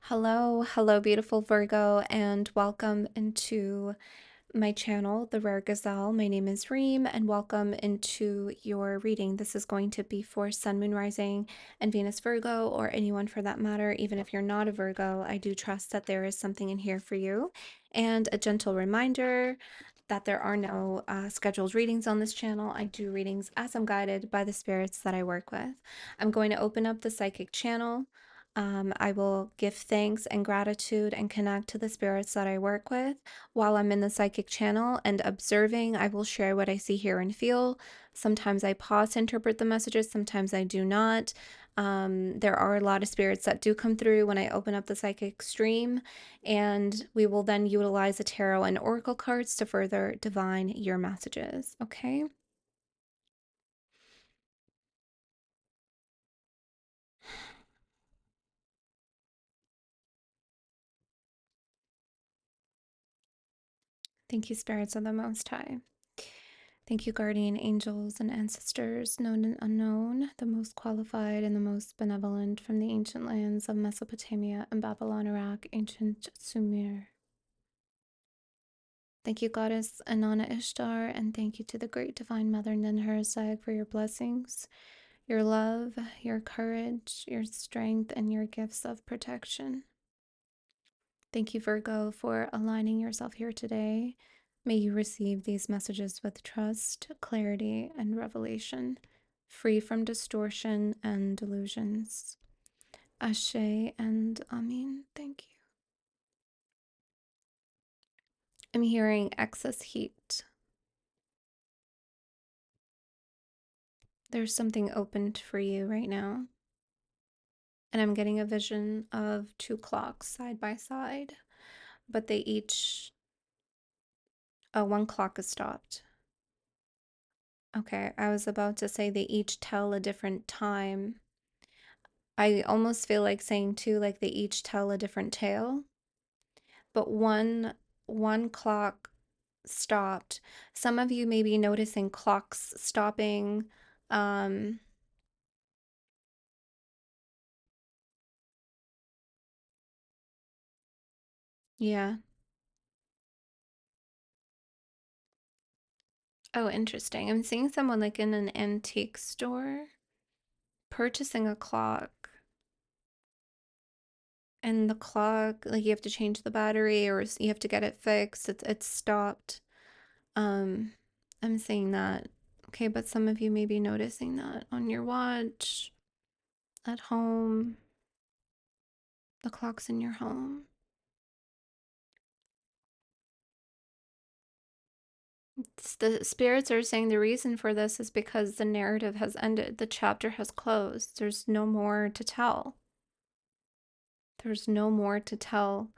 Hello, beautiful Virgo, and welcome into my channel, The Rare Gazelle. My name is Reem, and welcome into your reading. This is going to be for Sun, Moon, Rising, and Venus Virgo, or anyone for that matter. Even if you're not a Virgo, I do trust that there is something in here for you. And a gentle reminder that there are no scheduled readings on this channel. I do readings as I'm guided by the spirits that I work with. I'm going to open up the psychic channel. I will give thanks and gratitude and connect to the spirits that I work with. While I'm in the psychic channel and observing, I will share what I see, hear, and feel. Sometimes I pause to interpret the messages, sometimes I do not. There are a lot of spirits that do come through when I open up the psychic stream, and we will then utilize the tarot and oracle cards to further divine your messages, okay? Thank you, spirits of the Most High. Thank you, guardian angels and ancestors, known and unknown, the most qualified and the most benevolent from the ancient lands of Mesopotamia and Babylon, Iraq, ancient Sumer. Thank you, Goddess Anana Ishtar, and thank you to the great divine mother Ninhursag for your blessings, your love, your courage, your strength, and your gifts of protection. Thank you, Virgo, for aligning yourself here today. May you receive these messages with trust, clarity, and revelation, free from distortion and delusions. Ashe and Amin. Thank you. I'm hearing excess heat. There's something opened for you right now. And I'm getting a vision of two clocks side by side, but they each, one clock is stopped. Okay, I was about to say they each tell a different time. I almost feel like saying too, like they each tell a different tale, but one clock stopped. Some of you may be noticing clocks stopping. Um, yeah. Oh, interesting. I'm seeing someone like in an antique store purchasing a clock. And the clock, like you have to change the battery or you have to get it fixed. It's stopped. Um, I'm seeing that. Okay, but some of you may be noticing that on your watch, at home, the clocks in your home. The spirits are saying the reason for this is because the narrative has ended, the chapter has closed. There's no more to tell. There's no more to tell.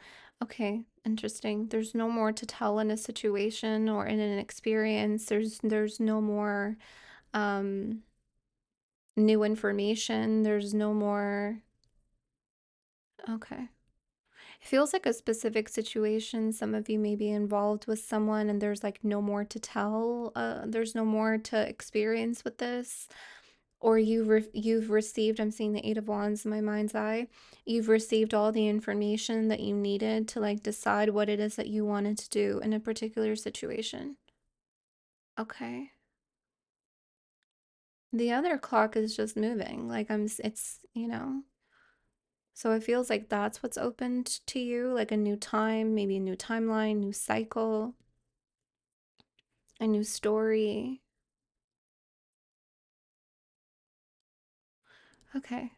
Okay, interesting. There's no more to tell in a situation or in an experience. There's no more um new information. There's no more. Okay. It feels like a specific situation. Some of you may be involved with someone and there's like no more to tell. There's no more to experience with this. Or you've received, I'm seeing the Eight of Wands in my mind's eye. You've received all the information that you needed to like decide what it is that you wanted to do in a particular situation. Okay. The other clock is just moving. Like it's. So it feels like that's what's opened to you, like a new time, maybe a new timeline, new cycle, a new story. Okay.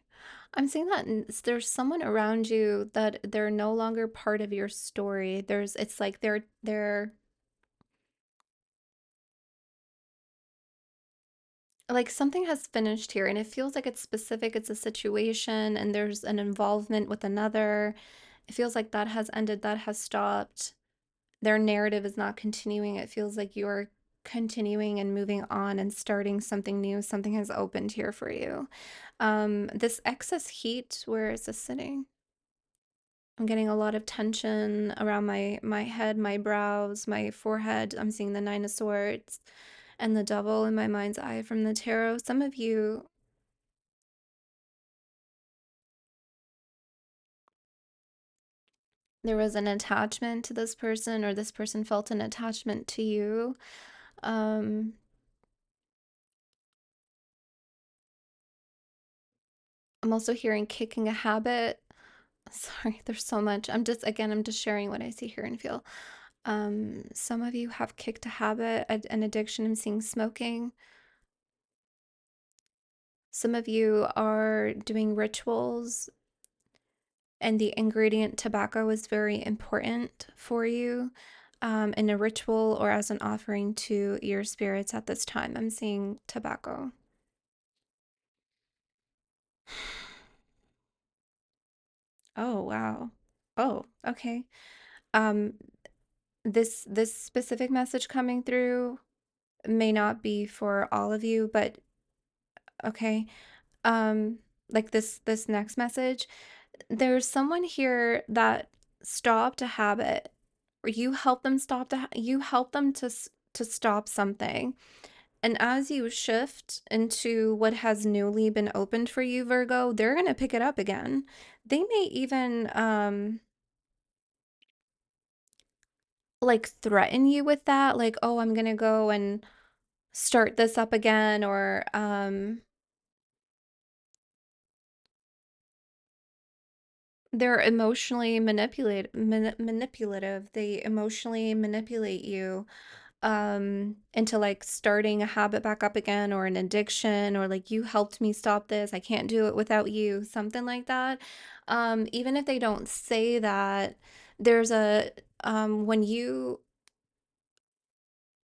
I'm seeing that there's someone around you that they're no longer part of your story. It's like they're like something has finished here and it feels like it's specific, it's a situation and there's an involvement with another. It feels like that has ended, that has stopped. Their narrative is not continuing. It feels like you're continuing and moving on and starting something new. Something has opened here for you. This excess heat, where is this sitting? I'm getting a lot of tension around my head, my brows, my forehead. I'm seeing the Nine of Swords and the Devil in my mind's eye from the tarot. Some of you, There was an attachment to this person, or this person felt an attachment to you. Um, I'm also hearing kicking a habit. Sorry, there's so much. I'm just sharing what I see, hear, and feel. Some of you have kicked a habit, an addiction. I'm seeing smoking. Some of you are doing rituals, and the ingredient tobacco is very important for you, in a ritual or as an offering to your spirits at this time. I'm seeing tobacco. Oh, wow. Oh, okay. Um, this specific message coming through may not be for all of you, but okay. Um, like this next message, there's someone here that stopped a habit, or you help them stop you help them to stop something. And as you shift into what has newly been opened for you, Virgo, they're going to pick it up again. They may even like threaten you with that, like, "Oh, I'm going to go and start this up again," or they're emotionally manipulative. They emotionally manipulate you into like starting a habit back up again, or an addiction, or like, "You helped me stop this. I can't do it without you," something like that. Even if they don't say that, there's a when you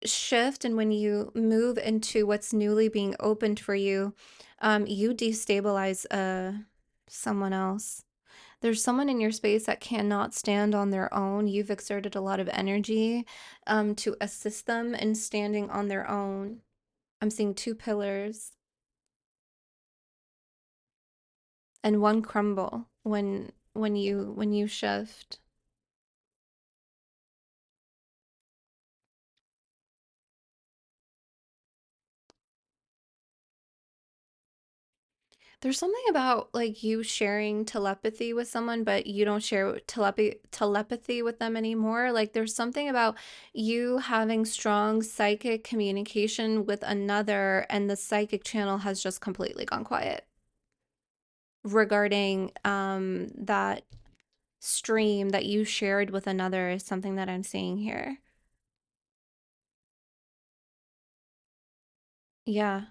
shift and when you move into what's newly being opened for you, you destabilize someone else. There's someone in your space that cannot stand on their own. You've exerted a lot of energy to assist them in standing on their own. I'm seeing two pillars and one crumble when you shift. There's something about like you sharing telepathy with someone, but you don't share telepathy with them anymore. Like there's something about you having strong psychic communication with another, and the psychic channel has just completely gone quiet regarding that stream that you shared with another is something that I'm seeing here. Yeah.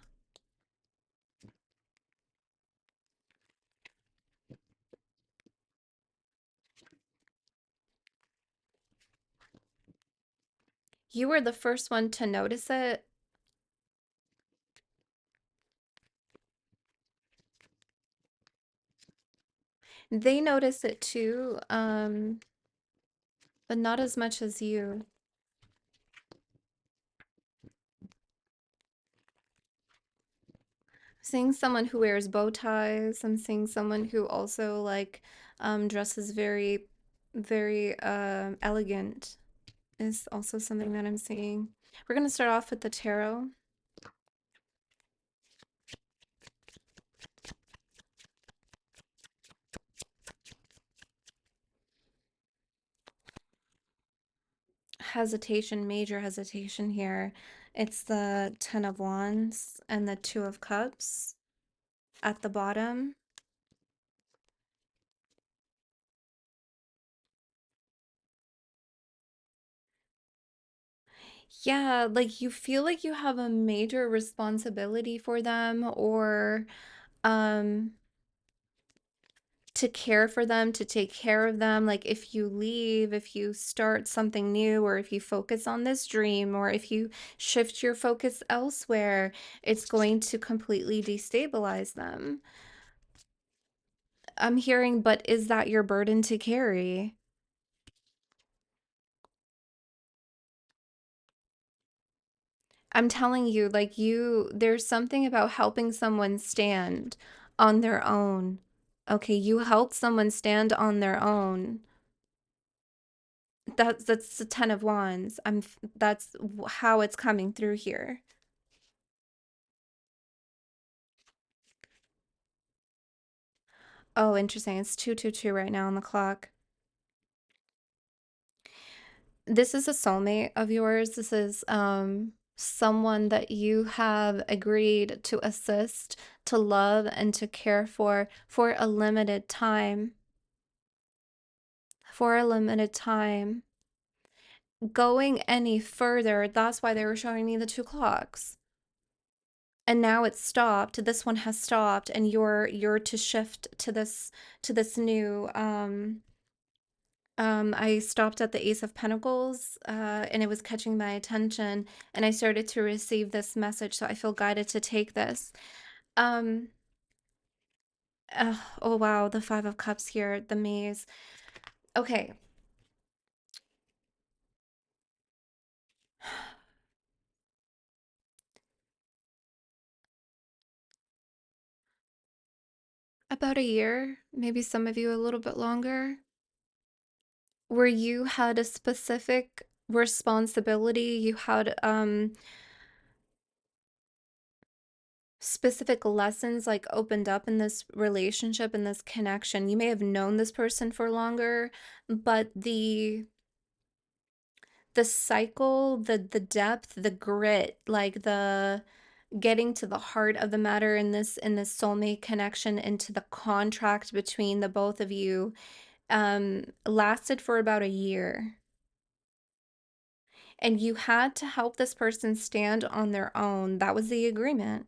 You were the first one to notice it. They notice it too, but not as much as you. Seeing someone who wears bow ties. I'm seeing someone who also like dresses very elegant is also something that I'm seeing. We're gonna start off with the tarot. Hesitation, major hesitation here. It's the Ten of Wands and the Two of Cups at the bottom. Yeah, like you feel like you have a major responsibility for them, or um to care for them, to take care of them. Like if you leave, if you start something new, or if you focus on this dream, or if you shift your focus elsewhere, it's going to completely destabilize them. I'm hearing, but is that your burden to carry? I'm telling you, like there's something about helping someone stand on their own. Okay, you help someone stand on their own. That's the Ten of Wands. That's how it's coming through here. Oh, interesting. It's 222 right now on the clock. This is a soulmate of yours. This is someone that you have agreed to assist, to love, and to care for a limited time. For a limited time. Going any further, that's why they were showing me the two clocks. And now it's stopped. This one has stopped, and you're to shift to this new I stopped at the Ace of Pentacles, and it was catching my attention, and I started to receive this message, so I feel guided to take this. Um, oh wow, the Five of Cups here, the maze. Okay. About a year, maybe some of you a little bit longer, where you had a specific responsibility, you had specific lessons like opened up in this relationship, in this connection. You may have known this person for longer, but the cycle, the depth, the grit, like the getting to the heart of the matter in this soulmate connection, into the contract between the both of you, lasted for about a year. And you had to help this person stand on their own. That was the agreement.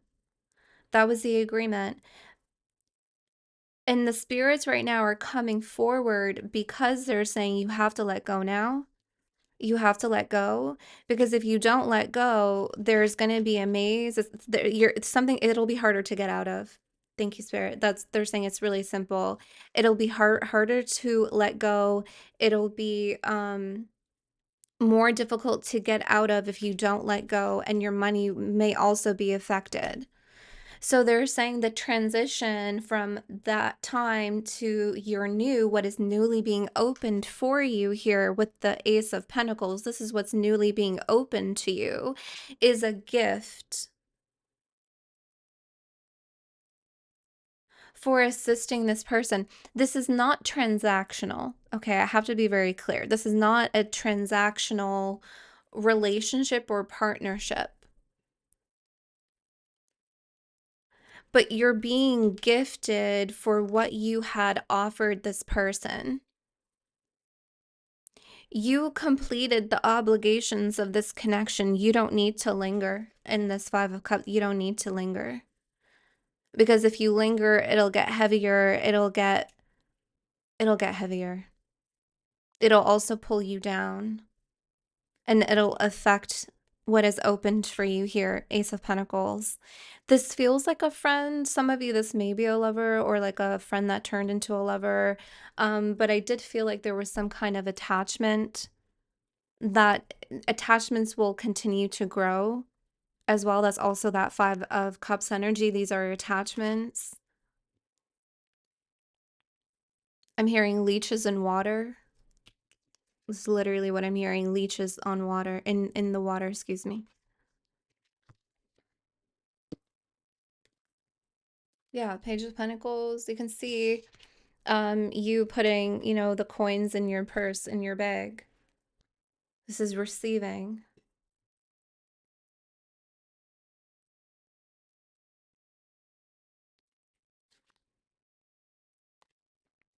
That was the agreement. And the spirits right now are coming forward because they're saying you have to let go now. You have to let go, because if you don't let go, there's going to be a maze. It's something, it'll be harder to get out of. Thank you, Spirit. They're saying it's really simple. It'll be harder to let go. It'll be more difficult to get out of if you don't let go, and your money may also be affected. So they're saying the transition from that time to your new, what is newly being opened for you here with the Ace of Pentacles, this is what's newly being opened to you, is a gift for assisting this person. This is not transactional. Okay, I have to be very clear. This is not a transactional relationship or partnership. But you're being gifted for what you had offered this person. You completed the obligations of this connection. You don't need to linger in this Five of Cups. You don't need to linger. Because if you linger, it'll get heavier. It'll get heavier. It'll also pull you down. And it'll affect what is opened for you here, Ace of Pentacles. This feels like a friend. Some of you, this may be a lover, or like a friend that turned into a lover. But I did feel like there was some kind of attachment, that attachments will continue to grow as well. That's also that Five of Cups energy. These are attachments. I'm hearing leeches in water. This is literally what I'm hearing. Leeches on water, in the water, excuse me. Yeah, Page of Pentacles. You can see you putting, the coins in your purse, in your bag. This is receiving.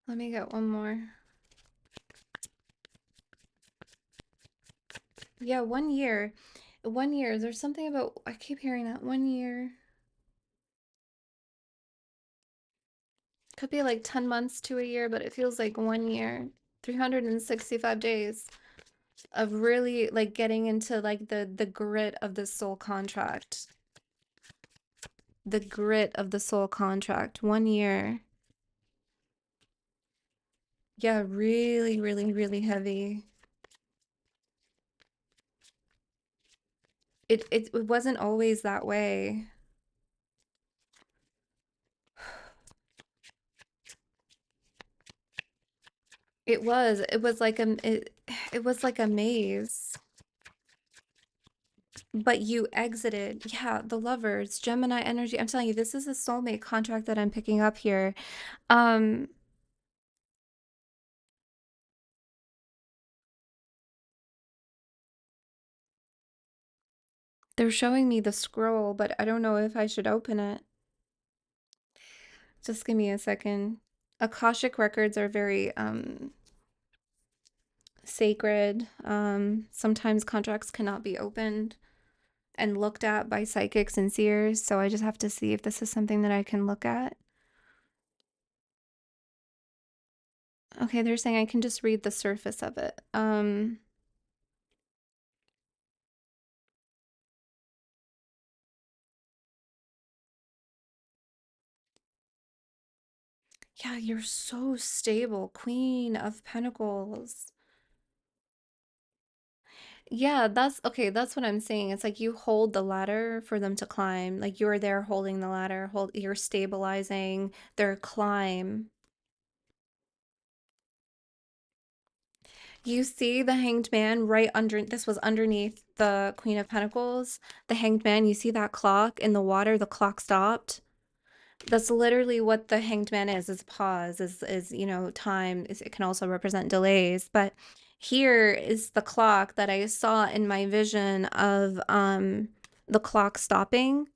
Let me get one more. Yeah, 1 year. 1 year. There's something about, I keep hearing that 1 year. Could be like 10 months to a year, but it feels like 1 year. 365 days of really like getting into like the grit of the soul contract. The grit of the soul contract. 1 year. Yeah, really, really, really heavy. It wasn't always that way. It was like it was like a maze. But you exited. Yeah, the lovers, Gemini energy. I'm telling you, this is a soulmate contract that I'm picking up here. Um, They're showing me the scroll, but I don't know if I should open it. Just give me a second. Akashic records are very sacred. Sometimes contracts cannot be opened and looked at by psychics and seers, so I just have to see if this is something that I can look at. Okay, they're saying I can just read the surface of it. Yeah, you're so stable, Queen of Pentacles. Yeah, that's okay. That's what I'm saying. It's like you hold the ladder for them to climb. Like you're there holding the ladder, you're stabilizing their climb. You see the Hanged Man right under, this was underneath the Queen of Pentacles. The Hanged Man, you see that clock in the water, the clock stopped. That's literally what the Hanged Man is pause, you know, time. It can also represent delays, but here is the clock that I saw in my vision of the clock stopping,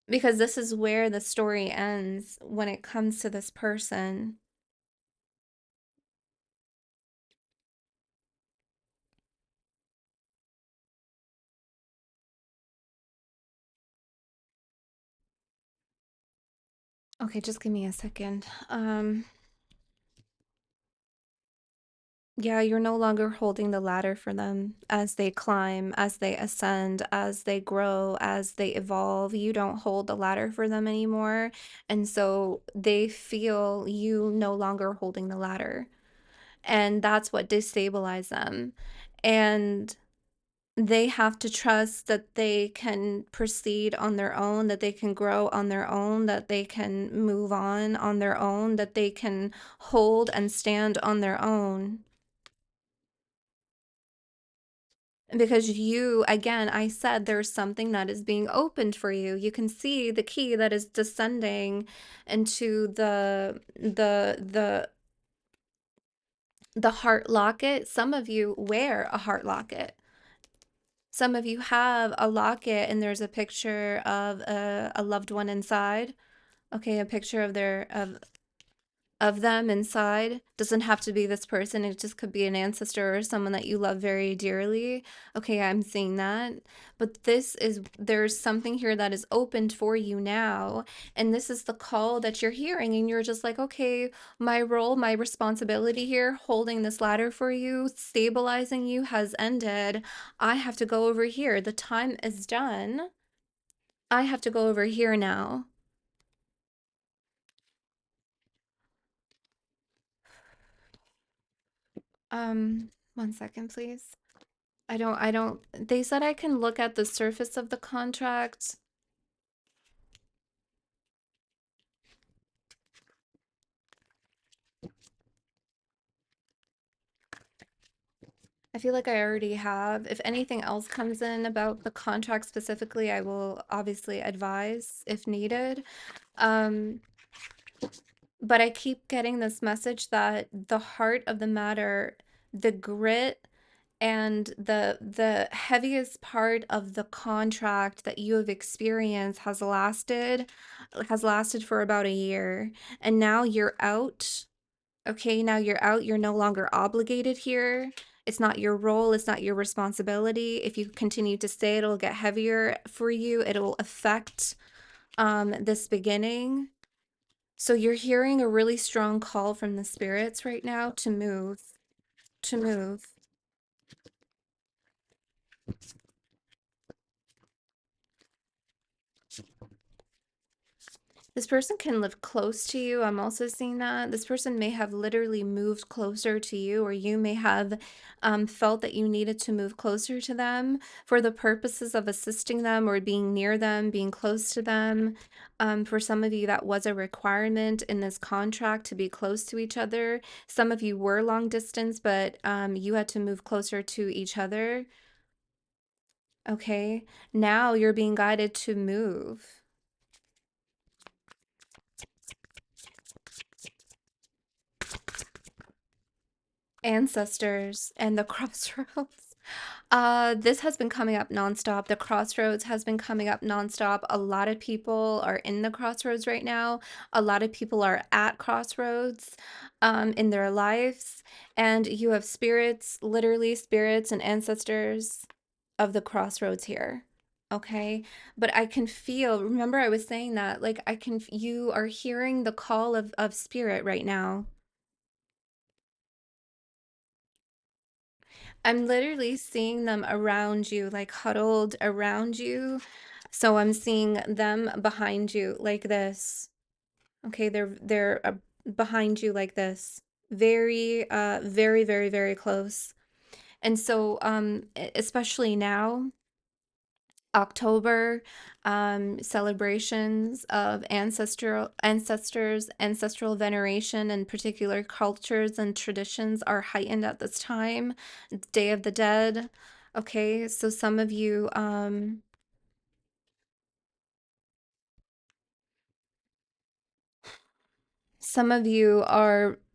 because this is where the story ends when it comes to this person. Okay, just give me a second. Yeah, you're no longer holding the ladder for them as they climb, as they ascend, as they grow, as they evolve. You don't hold the ladder for them anymore. And so they feel you no longer holding the ladder. And that's what destabilizes them. And they have to trust that they can proceed on their own, that they can grow on their own, that they can move on their own, that they can hold and stand on their own. Because you, again, I said there's something that is being opened for you. You can see the key that is descending into the heart locket. Some of you wear a heart locket. Some of you have a locket and there's a picture of a loved one inside. Okay, a picture of them inside. Doesn't have to be this person. It just could be an ancestor or someone that you love very dearly. Okay, I'm seeing that. But there's something here that is opened for you now. And this is the call that you're hearing. And you're just like, okay, my role, my responsibility here, holding this ladder for you, stabilizing you has ended. I have to go over here. The time is done. I have to go over here now. One second, please. They said I can look at the surface of the contract. I feel like I already have. If anything else comes in about the contract specifically, I will obviously advise if needed. Um, but I keep getting this message that the heart of the matter, the grit, and the heaviest part of the contract that you have experienced has lasted for about a year, and now you're out. Okay, now you're out. You're no longer obligated here. It's not your role. It's not your responsibility. If you continue to stay, it'll get heavier for you. It'll affect this beginning. So you're hearing a really strong call from the spirits right now to move, to move. This person can live close to you. I'm also seeing that. This person may have literally moved closer to you, or you may have felt that you needed to move closer to them for the purposes of assisting them or being near them, being close to them. For some of you, that was a requirement in this contract to be close to each other. Some of you were long distance, but you had to move closer to each other. Okay, now you're being guided to move. Ancestors and the crossroads. This has been coming up nonstop. The crossroads has been coming up nonstop. A lot of people are in the crossroads right now. A lot of people are at crossroads in their lives. And you have spirits, literally spirits and ancestors of the crossroads here. Okay. But I can feel, remember I was saying that, like you are hearing the call of spirit right now. I'm literally seeing them around you, like huddled around you. So I'm seeing them behind you like this. Okay, they're behind you like this. Very, very, very close. And so especially now, October, celebrations of ancestral veneration and particular cultures and traditions are heightened at this time. Day of the Dead. Okay, so some of you are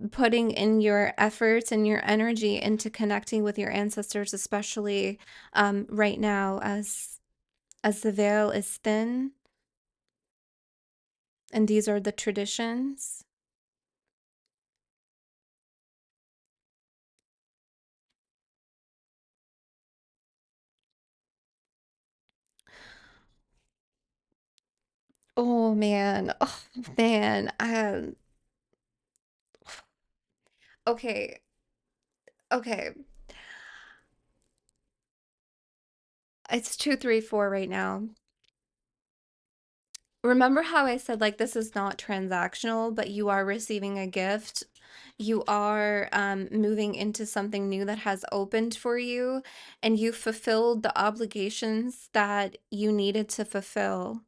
putting in your efforts and your energy into connecting with your ancestors, especially right now as the veil is thin, and these are the traditions. Oh man, oh man. Okay, okay. It's 234 right now. Remember how I said like this is not transactional, but you are receiving a gift. You are moving into something new that has opened for you, and you fulfilled the obligations that you needed to fulfill.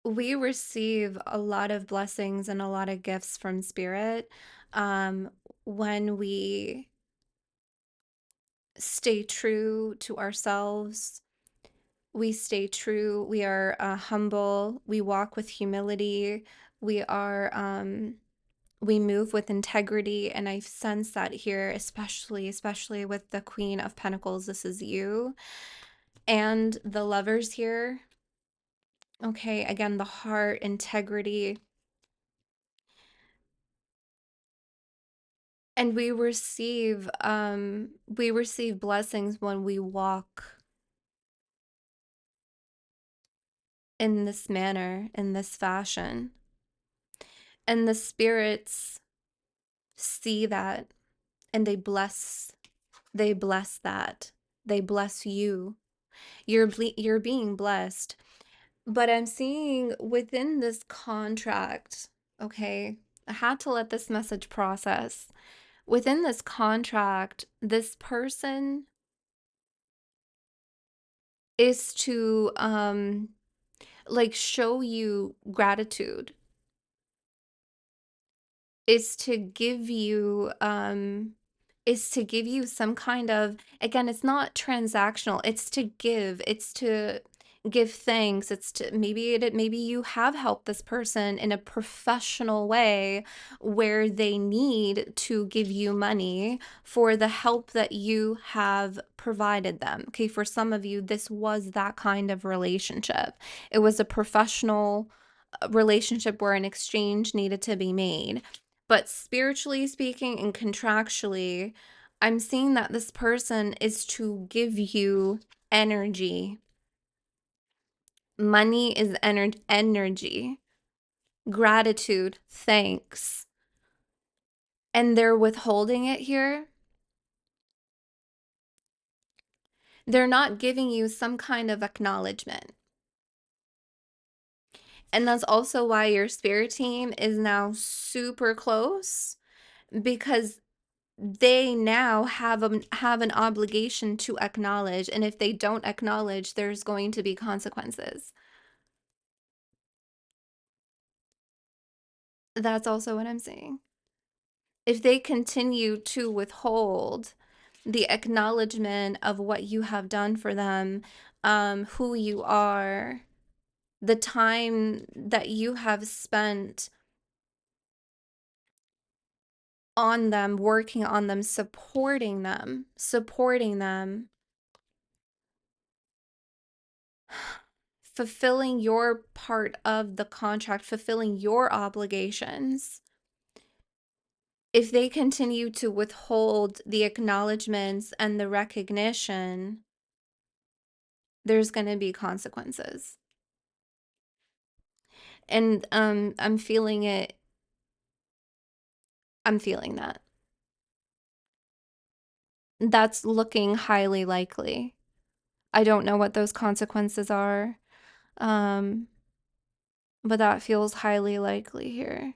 We receive a lot of blessings and a lot of gifts from Spirit when we stay true to ourselves. We stay true. We are humble. We walk with humility. We are, we move with integrity. And I sense that here, especially with the Queen of Pentacles. This is you. And the lovers here. Okay, again, the heart, integrity. And we receive blessings when we walk in this manner, in this fashion. And the spirits see that and they bless that. They bless you. You're being blessed. But I'm seeing within this contract, okay, I had to let this message process. Within this contract, this person is to like show you gratitude, is to give you some kind of, again, it's not transactional, it's to give thanks, it's to maybe you have helped this person in a professional way where they need to give you money for the help that you have provided them. Okay, for some of you this was that kind of relationship. It was a professional relationship where an exchange needed to be made. But spiritually speaking and contractually, I'm seeing that this person is to give you energy. Money is energy, gratitude, thanks. And they're withholding it here. They're not giving you some kind of acknowledgement. And that's also why your spirit team is now super close, because they now have an obligation to acknowledge, and if they don't acknowledge, there's going to be consequences. That's also what I'm saying. If they continue to withhold the acknowledgement of what you have done for them, who you are, the time that you have spent on them, working on them, supporting them, fulfilling your part of the contract, fulfilling your obligations. If they continue to withhold the acknowledgments and the recognition, there's going to be consequences. And I'm feeling it. I'm feeling that. That's looking highly likely. I don't know what those consequences are, um, but that feels highly likely here.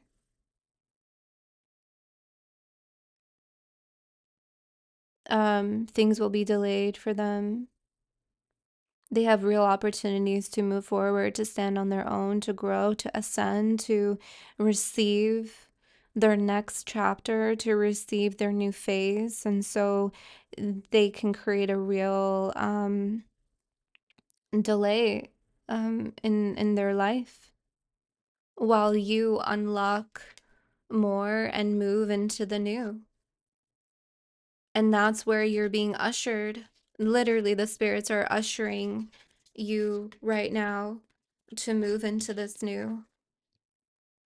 Things will be delayed for them. They have real opportunities to move forward, to stand on their own, to grow, to ascend, to receive their next chapter, to receive their new phase. And so they can create a real delay in their life while you unlock more and move into the new. And that's where you're being ushered. Literally, the spirits are ushering you right now to move into this new.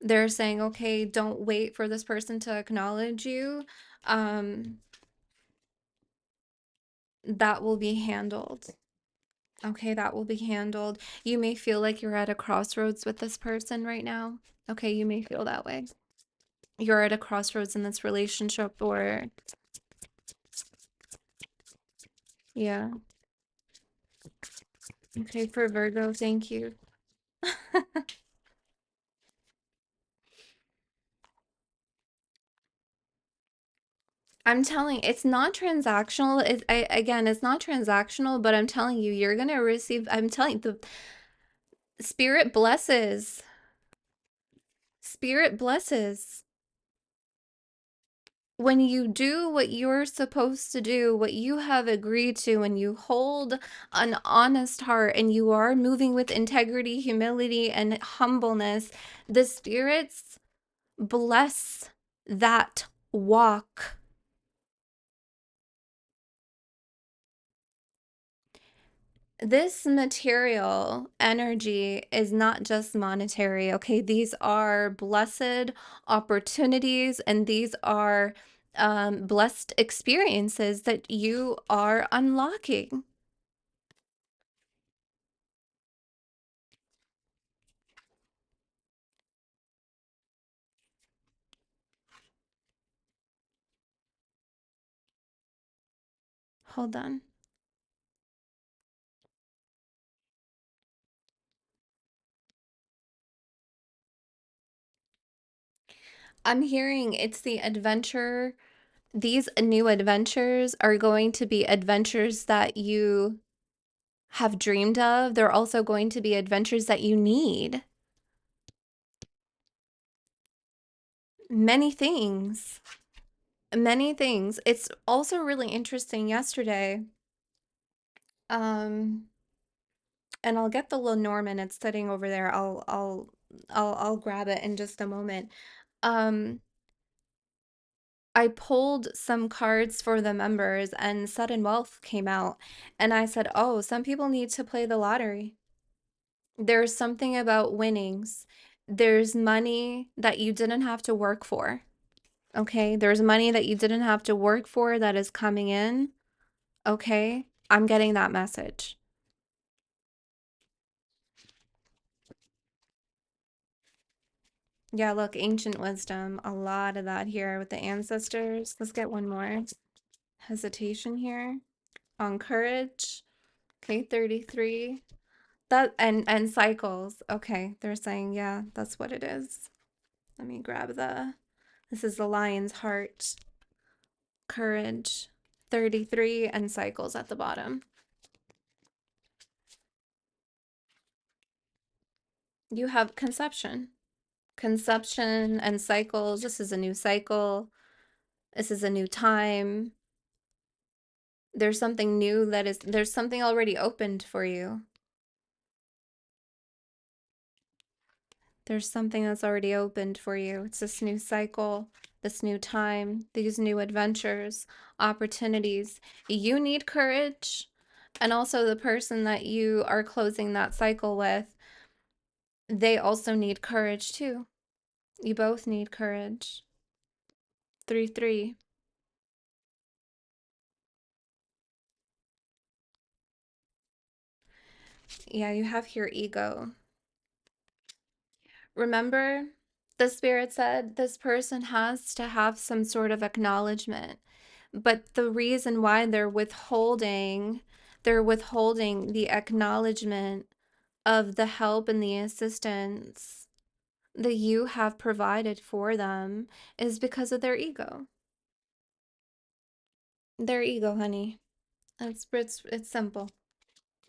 They're saying, okay, don't wait for this person to acknowledge you. Um, that will be handled. Okay, that will be handled. You may feel like you're at a crossroads with this person right now. Okay, you may feel that way. You're at a crossroads in this relationship, or yeah. Okay, for Virgo, thank you. I'm telling, it's not transactional. Again, it's not transactional, but I'm telling you, you're gonna receive, I'm telling you, the spirit blesses. Spirit blesses. When you do what you're supposed to do, what you have agreed to, and you hold an honest heart and you are moving with integrity, humility, and humbleness, the spirits bless that walk. This material energy is not just monetary, okay? These are blessed opportunities and these are blessed experiences that you are unlocking. Hold on. I'm hearing it's the adventure. These new adventures are going to be adventures that you have dreamed of. They're also going to be adventures that you need. Many things. Many things. It's also really interesting yesterday. Um, and I'll get the Lenormand. It's sitting over there. I'll grab it in just a moment. Um, I pulled some cards for the members and sudden wealth came out. And I said, "Oh, some people need to play the lottery." There's something about winnings. There's money that you didn't have to work for. Okay? There's money that you didn't have to work for that is coming in. Okay? I'm getting that message. Yeah, look, ancient wisdom, a lot of that here with the ancestors. Let's get one more. Hesitation here on courage. Okay, 33. That and cycles. Okay, they're saying, yeah, that's what it is. Let me grab this is the lion's heart. Courage, 33, and cycles at the bottom. You have conception. Conception and cycles. This is a new cycle. This is a new time. There's something new there's something already opened for you. There's something that's already opened for you. It's this new cycle, this new time, these new adventures, opportunities. You need courage. And also, the person that you are closing that cycle with, they also need courage too. You both need courage. 3-3. Yeah, you have your ego. Remember, the spirit said this person has to have some sort of acknowledgement. But the reason why they're withholding the acknowledgement of the help and the assistance that you have provided for them is because of their ego. Their ego, honey. It's simple.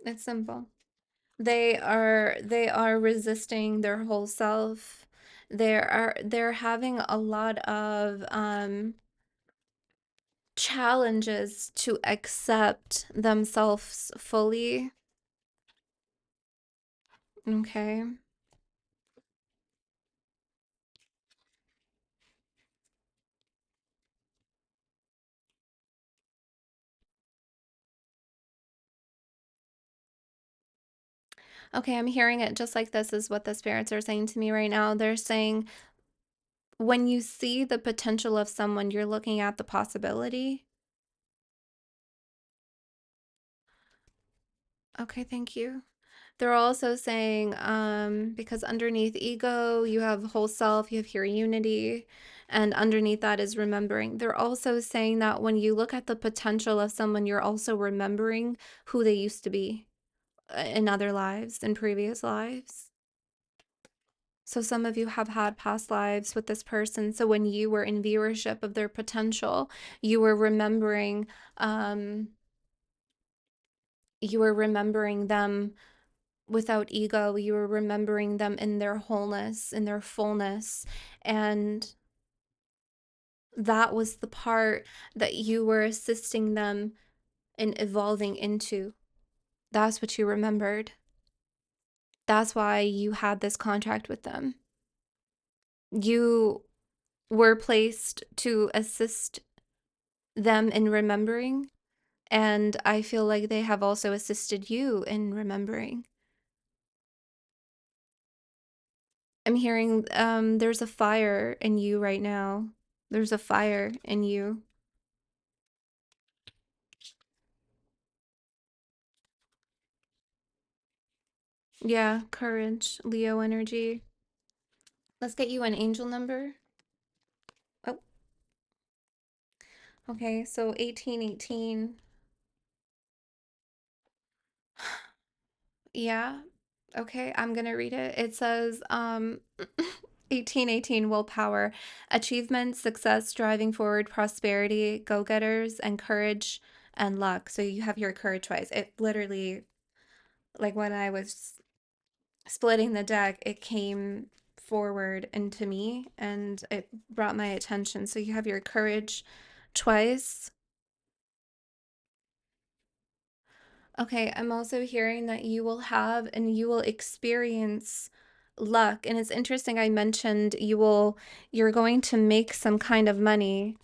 It's simple. They are resisting their whole self. They're having a lot of challenges to accept themselves fully. Okay. Okay, I'm hearing it just like this is what the spirits are saying to me right now. They're saying when you see the potential of someone, you're looking at the possibility. Okay, thank you. They're also saying, because underneath ego, you have whole self, you have your unity, and underneath that is remembering. They're also saying that when you look at the potential of someone, you're also remembering who they used to be in other lives, in previous lives. So some of you have had past lives with this person. So when you were in viewership of their potential, you were remembering, um, you were remembering them without ego. You were remembering them in their wholeness, in their fullness. And that was the part that you were assisting them in evolving into. That's what you remembered. That's why you had this contract with them. You were placed to assist them in remembering, and I feel like they have also assisted you in remembering. I'm hearing there's a fire in you right now. There's a fire in you. Yeah, courage, Leo energy. Let's get you an angel number. Oh, okay, so 1818. Yeah. Okay, I'm gonna read it. It says, 1818 willpower, achievement, success, driving forward, prosperity, go-getters, and courage and luck. So you have your courage twice. It literally, like when I was splitting the deck, it came forward into me and it brought my attention. So you have your courage twice. Okay, I'm also hearing that you will have and you will experience luck. And it's interesting, I mentioned you're going to make some kind of money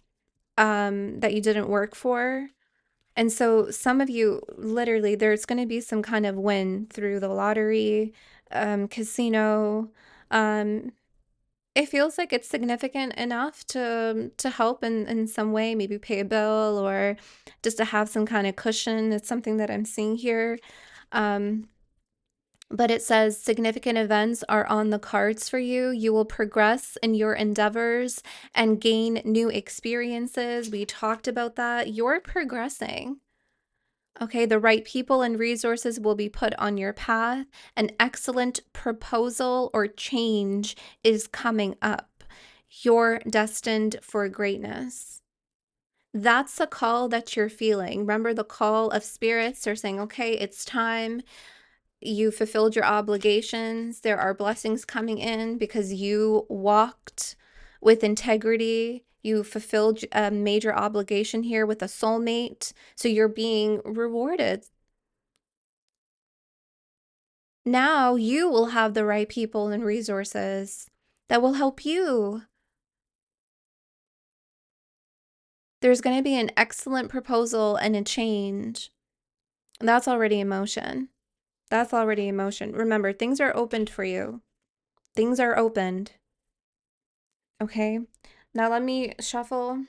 that you didn't work for. And so some of you, literally, there's going to be some kind of win through the lottery, casino. Um, it feels like it's significant enough to help in some way, maybe pay a bill or just to have some kind of cushion. It's something that I'm seeing here. Um, but it says significant events are on the cards for you. You will progress in your endeavors and gain new experiences. We talked about that. You're progressing. Okay, the right people and resources will be put on your path. An excellent proposal or change is coming up. You're destined for greatness. That's the call that you're feeling. Remember the call of spirits? They're saying, okay, it's time. You fulfilled your obligations. There are blessings coming in because you walked with integrity. You fulfilled a major obligation here with a soulmate. So you're being rewarded. Now you will have the right people and resources that will help you. There's going to be an excellent proposal and a change. That's already emotion. That's already emotion. Remember, things are opened for you. Things are opened. Okay. Now let me shuffle.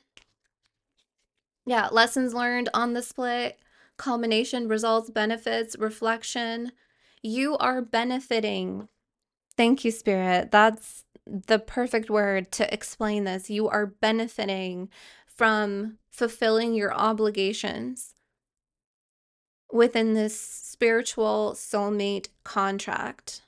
Yeah, lessons learned on the split, culmination, results, benefits, reflection. You are benefiting. Thank you, Spirit. That's the perfect word to explain this. You are benefiting from fulfilling your obligations within this spiritual soulmate contract.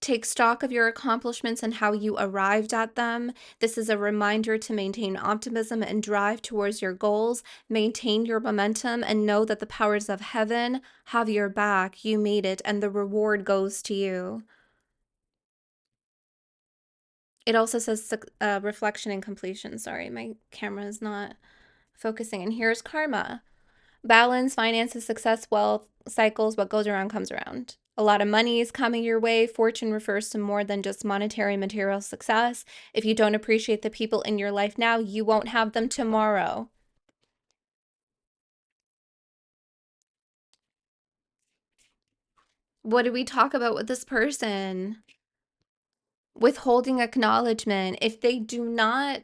Take stock of your accomplishments and how you arrived at them. This is a reminder to maintain optimism and drive towards your goals. Maintain your momentum and know that the powers of heaven have your back. You made it, and the reward goes to you. It also says reflection and completion. Sorry, my camera is not focusing. And here's karma. Balance, finances, success, wealth, cycles, what goes around comes around. A lot of money is coming your way. Fortune refers to more than just monetary material success. If you don't appreciate the people in your life now, you won't have them tomorrow. What did we talk about with this person? Withholding acknowledgement. If they do not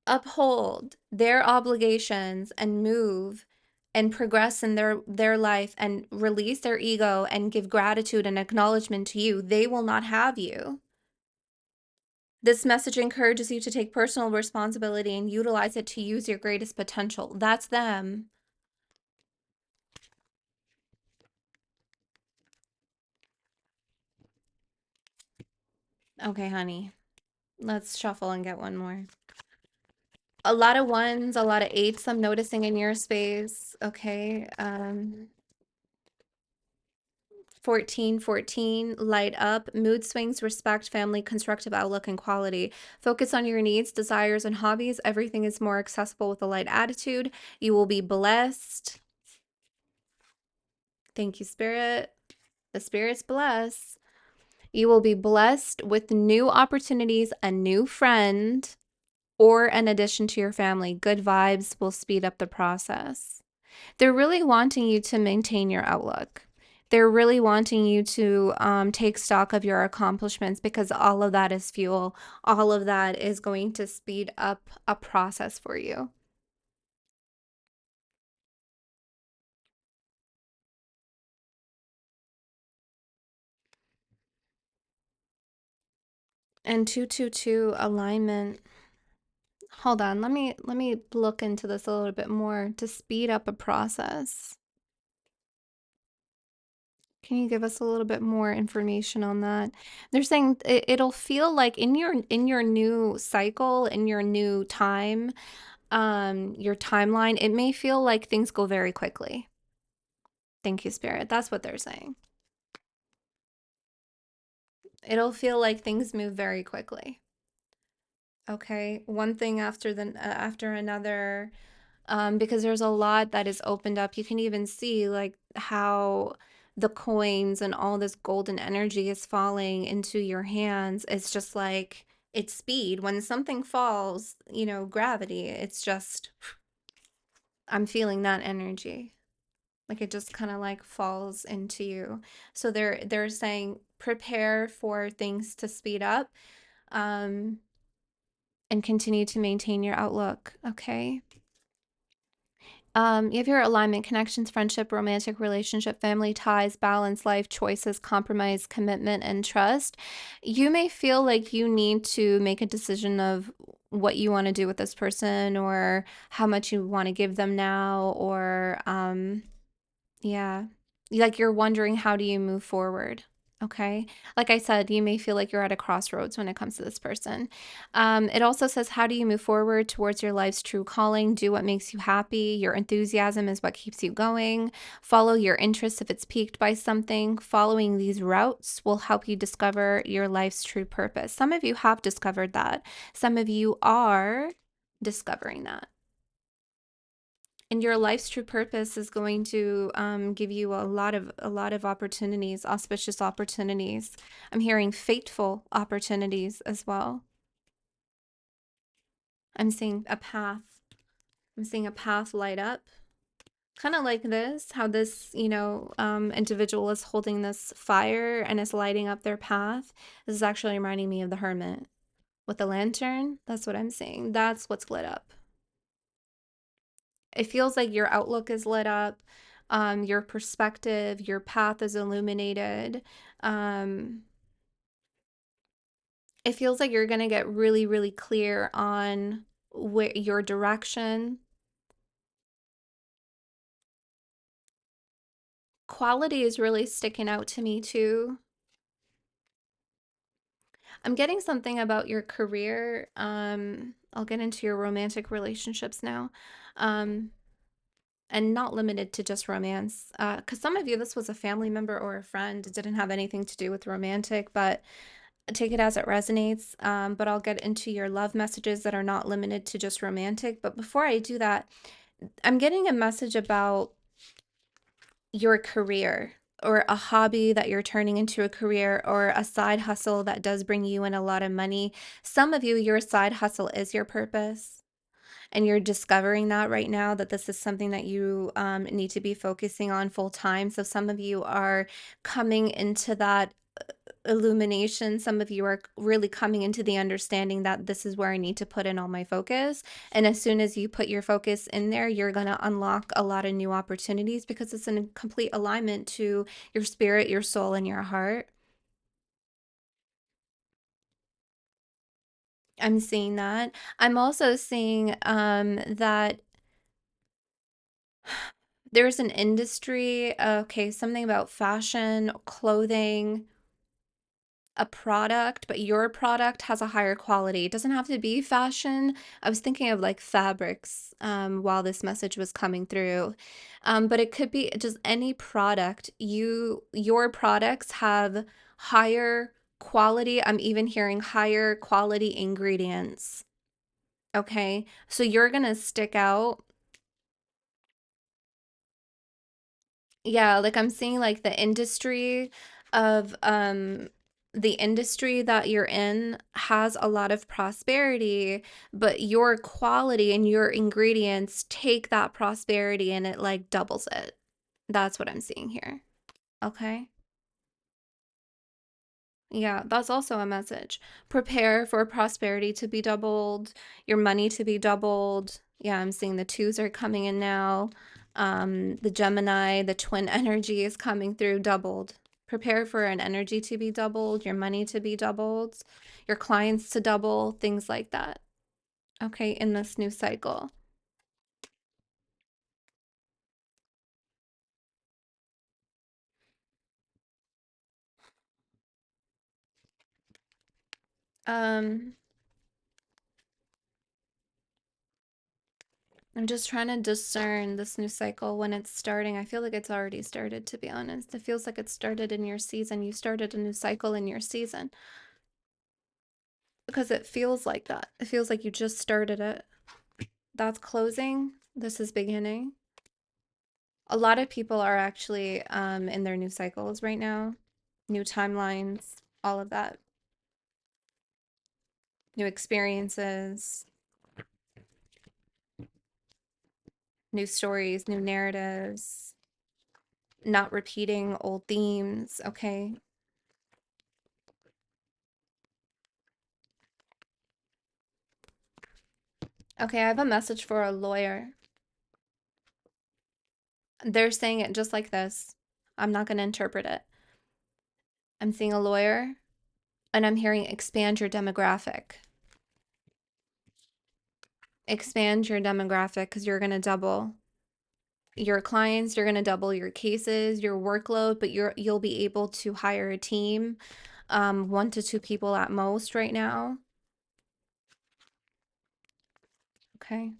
uphold their obligations and move and progress in their life and release their ego and give gratitude and acknowledgement to you, they will not have you. This message encourages you to take personal responsibility and utilize it to use your greatest potential. That's them. Okay, honey. Let's shuffle and get one more. A lot of ones, a lot of eights I'm noticing in your space. Okay. 1414, light up, mood swings, respect, family, constructive outlook, and quality. Focus on your needs, desires, and hobbies. Everything is more accessible with a light attitude. You will be blessed. Thank you, Spirit. The Spirit's bless. You will be blessed with new opportunities, a new friend, or an addition to your family. Good vibes will speed up the process. They're really wanting you to maintain your outlook. They're really wanting you to take stock of your accomplishments because all of that is fuel. All of that is going to speed up a process for you. And 222 alignment. Hold on, let me look into this a little bit more to speed up a process. Can you give us a little bit more information on that? They're saying it'll feel like in your new cycle, in your new time, your timeline, it may feel like things go very quickly. Thank you, Spirit. That's what they're saying. It'll feel like things move very quickly. Okay, one thing after another, because there's a lot that is opened up. You can even see like how the coins and all this golden energy is falling into your hands. It's just like it's speed. When something falls, gravity, it's just, I'm feeling that energy. Like it just kind of like falls into you. So they're saying prepare for things to speed up, um, and continue to maintain your outlook. Okay. You have your alignment, connections, friendship, romantic relationship, family ties, balance, life choices, compromise, commitment, and trust. You may feel like you need to make a decision of what you want to do with this person or how much you want to give them now, or yeah. Like you're wondering, how do you move forward? Okay. Like I said, you may feel like you're at a crossroads when it comes to this person. It also says, how do you move forward towards your life's true calling? Do what makes you happy. Your enthusiasm is what keeps you going. Follow your interests if it's piqued by something. Following these routes will help you discover your life's true purpose. Some of you have discovered that. Some of you are discovering that. And your life's true purpose is going to give you a lot of opportunities, auspicious opportunities. I'm hearing fateful opportunities as well. I'm seeing a path. I'm seeing a path light up. Kind of like this, how this, individual is holding this fire and is lighting up their path. This is actually reminding me of the hermit with the lantern. That's what I'm seeing. That's what's lit up. It feels like your outlook is lit up, your perspective, your path is illuminated. Um, it feels like you're going to get really, really clear on where your direction. Quality is really sticking out to me too. I'm getting something about your career. I'll get into your romantic relationships now. Um, and not limited to just romance. Because some of you, this was a family member or a friend. It didn't have anything to do with romantic, but take it as it resonates. But I'll get into your love messages that are not limited to just romantic. But before I do that, I'm getting a message about your career or a hobby that you're turning into a career or a side hustle that does bring you in a lot of money. Some of you, your side hustle is your purpose. And you're discovering that right now, that this is something that you need to be focusing on full time. So some of you are coming into that illumination. Some of you are really coming into the understanding that this is where I need to put in all my focus. And as soon as you put your focus in there, you're going to unlock a lot of new opportunities because it's in complete alignment to your spirit, your soul, and your heart. I'm seeing that. I'm also seeing that there's an industry, okay, something about fashion, clothing, a product, but your product has a higher quality. It doesn't have to be fashion. I was thinking of like fabrics while this message was coming through. But it could be just any product. Your products have higher quality. I'm even hearing higher quality ingredients. Okay, so you're gonna stick out. Yeah, like I'm seeing like the industry that you're in has a lot of prosperity, but your quality and your ingredients take that prosperity and it like doubles it. That's what I'm seeing here. Okay? Yeah, that's also a message. Prepare for prosperity to be doubled, your money to be doubled. Yeah, I'm seeing the twos are coming in now. The Gemini, the twin energy is coming through doubled. Prepare for an energy to be doubled, your money to be doubled, your clients to double, things like that. Okay, in this new cycle. Um, I'm just trying to discern this new cycle when it's starting. I feel like it's already started, to be honest. It feels like it started in your season. You started a new cycle in your season because it feels like that. It feels like you just started it. That's closing. This is beginning. A lot of people are actually in their new cycles right now, new timelines, all of that, new experiences, new stories, new narratives, not repeating old themes. Okay. Okay, I have a message for a lawyer. They're saying it just like this. I'm not going to interpret it. I'm seeing a lawyer and I'm hearing expand your demographic. Expand your demographic because you're going to double your clients, you're going to double your cases, your workload, but you'll be able to hire a team, 1 to 2 people at most right now. Okay.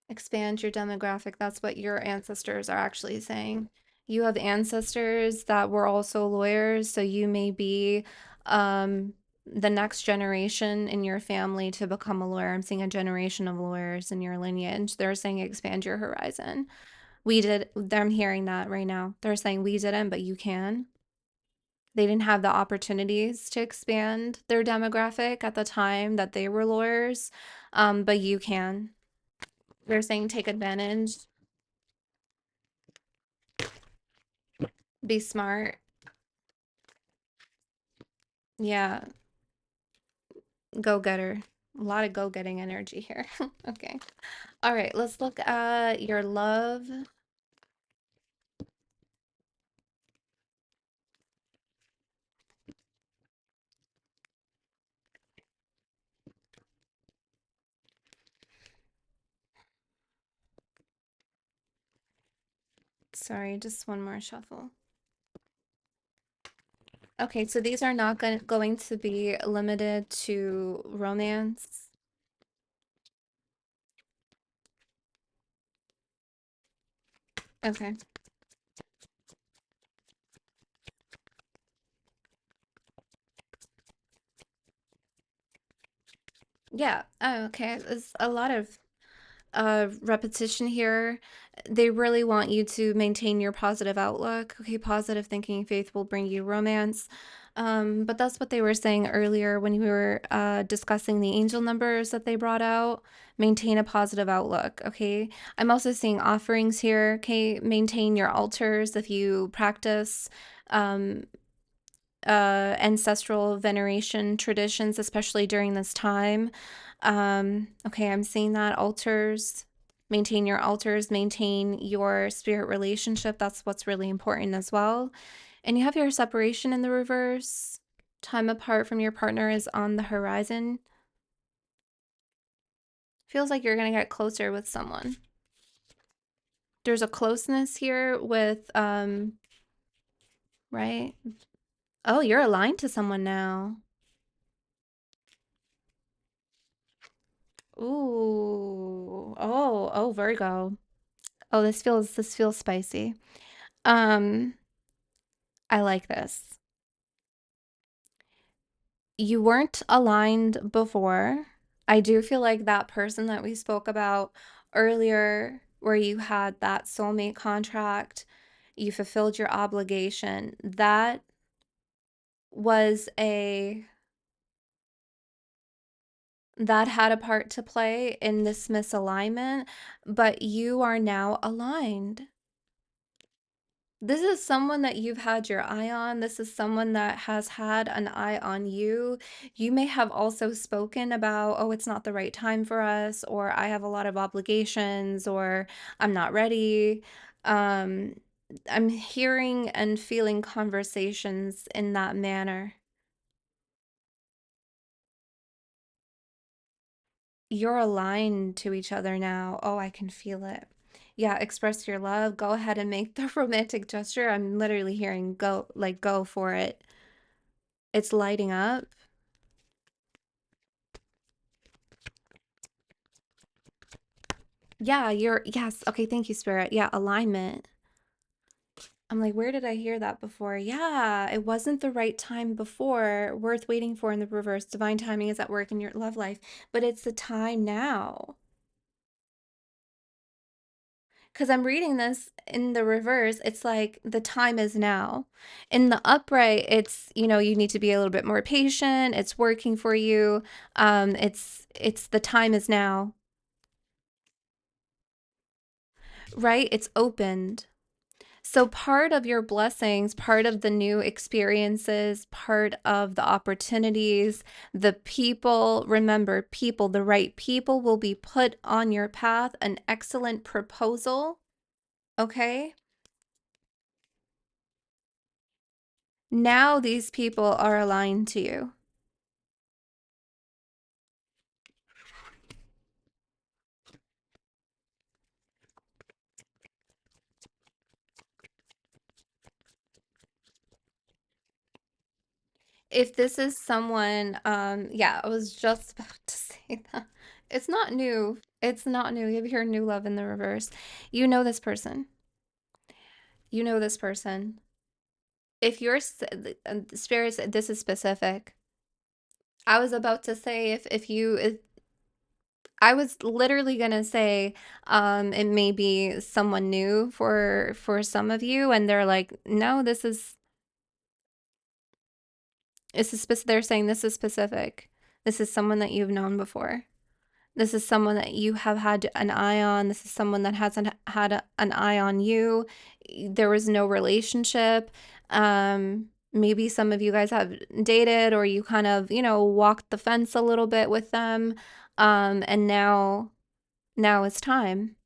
Expand your demographic. That's what your ancestors are actually saying. You have ancestors that were also lawyers, so you may be um the next generation in your family to become a lawyer. I'm seeing a generation of lawyers in your lineage. They're saying expand your horizon. We did, I'm hearing that right now. They're saying we didn't, but you can. They didn't have the opportunities to expand their demographic at the time that they were lawyers, but you can. They're saying take advantage, be smart. Yeah, go getter. A lot of go getting energy here. Okay. All right, let's look at your love. Sorry, just one more shuffle. Okay, so these are not going to be limited to romance. Okay. Yeah. Oh, okay. There's a lot of repetition here. They really want you to maintain your positive outlook. Okay, positive thinking and faith will bring you romance. But that's what they were saying earlier when we were discussing the angel numbers that they brought out. Maintain a positive outlook. Okay, I'm also seeing offerings here. Okay, maintain your altars if you practice um, ancestral veneration traditions, especially during this time. Okay, I'm seeing that altars, maintain your altars, maintain your spirit relationship. That's what's really important as well. And you have your separation in the reverse. Time apart from your partner is on the horizon. Feels like you're going to get closer with someone. There's a closeness here with, right? Oh, you're aligned to someone now. Ooh. Oh, Virgo. Oh, this feels spicy. Um, I like this. You weren't aligned before. I do feel like that person that we spoke about earlier, where you had that soulmate contract, you fulfilled your obligation, that was a that had a part to play in this misalignment, but you are now aligned. This is someone that you've had your eye on. This is someone that has had an eye on you. You may have also spoken about, oh, it's not the right time for us, or I have a lot of obligations, or I'm not ready. Um, I'm hearing and feeling conversations in that manner. You're aligned to each other now. Oh, I can feel it. Yeah, express your love. Go ahead and make the romantic gesture. I'm literally hearing go, like, go for it. It's lighting up. Yeah, yes. Okay, thank you, Spirit. Yeah, alignment. I'm like, where did I hear that before? Yeah, it wasn't the right time before, worth waiting for in the reverse. Divine timing is at work in your love life, but it's the time now. Because I'm reading this in the reverse, it's like the time is now. In the upright, it's, you need to be a little bit more patient. It's working for you. It's the time is now, right? It's opened. So, part of your blessings, part of the new experiences, part of the opportunities, the people, remember, people, the right people will be put on your path. An excellent proposal. Okay. Now these people are aligned to you. If this is someone, yeah, I was just about to say that. It's not new. It's not new. You have your new love in the reverse. You know this person. You know this person. If you're spirits, this is specific. I was about to say if I was literally gonna say it may be someone new for some of you, and they're like, no, they're saying this is specific. This is someone that you've known before. This is someone that you have had an eye on. This is someone that hasn't had an eye on you. There was no relationship. Maybe some of you guys have dated, or you kind of, walked the fence a little bit with them. And now it's time.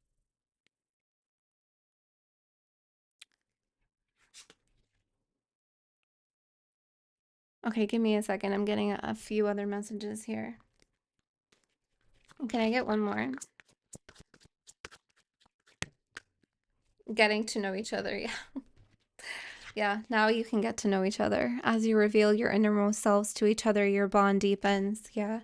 Okay, give me a second. I'm getting a few other messages here. Can I get one more? Getting to know each other. Yeah. Yeah, now you can get to know each other. As you reveal your innermost selves to each other, your bond deepens. Yeah.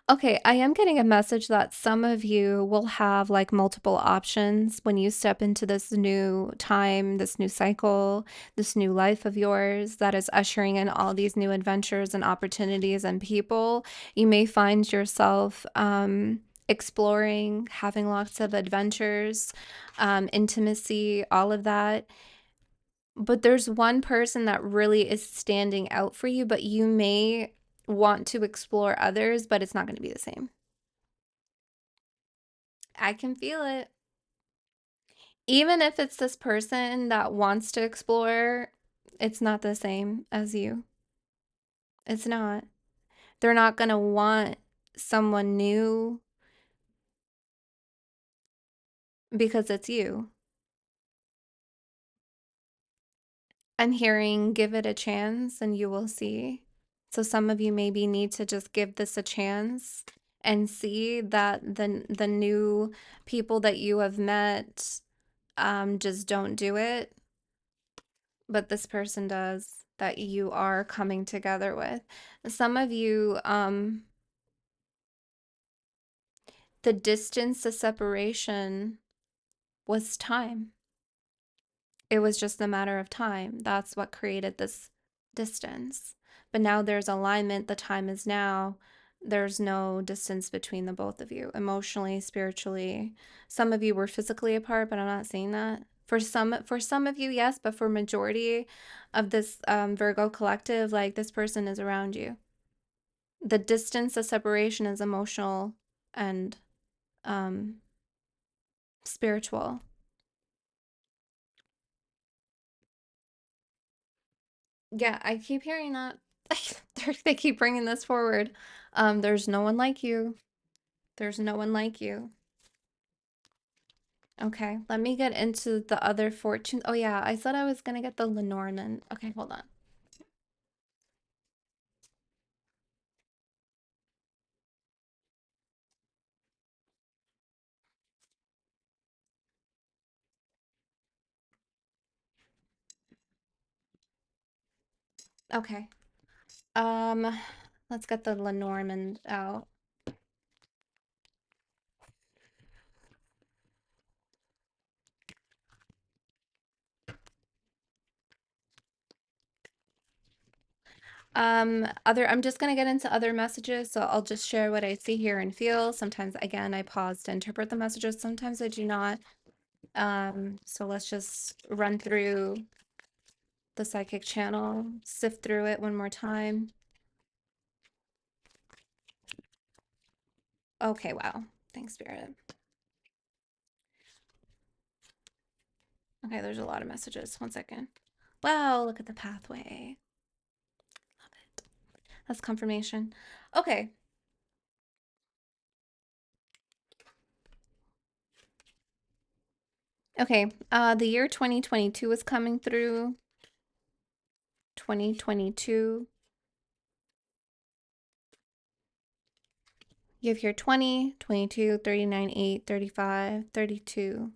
Okay, I am getting a message that some of you will have like multiple options when you step into this new time, this new cycle, this new life of yours that is ushering in all these new adventures and opportunities and people. You may find yourself exploring, having lots of adventures, intimacy, all of that. But there's one person that really is standing out for you, but you may want to explore others, but it's not going to be the same. I can feel it. Even if it's this person that wants to explore, it's not the same as you. It's not. They're not going to want someone new because it's you. I'm hearing give it a chance and you will see. So some of you maybe need to just give this a chance and see that the new people that you have met just don't do it, but this person does that you are coming together with. Some of you, the distance, the separation was time. It was just a matter of time. That's what created this distance. But now there's alignment. The time is now. There's no distance between the both of you, emotionally, spiritually. Some of you were physically apart, but I'm not saying that. For some of you, yes, but for majority of this Virgo collective, like this person is around you. The distance, the separation is emotional and um, spiritual. Yeah, I keep hearing that. They keep bringing this forward. There's no one like you. There's no one like you. Okay, let me get into the other fortune. Oh yeah, I said I was gonna get the Lenormand. Okay, hold on. Okay. Um, let's get the Lenormand out. I'm just gonna get into other messages, so I'll just share what I see, hear, and feel. Sometimes, again, I pause to interpret the messages. Sometimes I do not. So let's just run through the psychic channel, sift through it one more time. Okay, wow. Thanks, Spirit. Okay, there's a lot of messages. One second. Wow, look at the pathway. Love it. That's confirmation. Okay. Okay. The year 2022 is coming through. 2022. You have here 20, 22, 39, 8, 35, 32.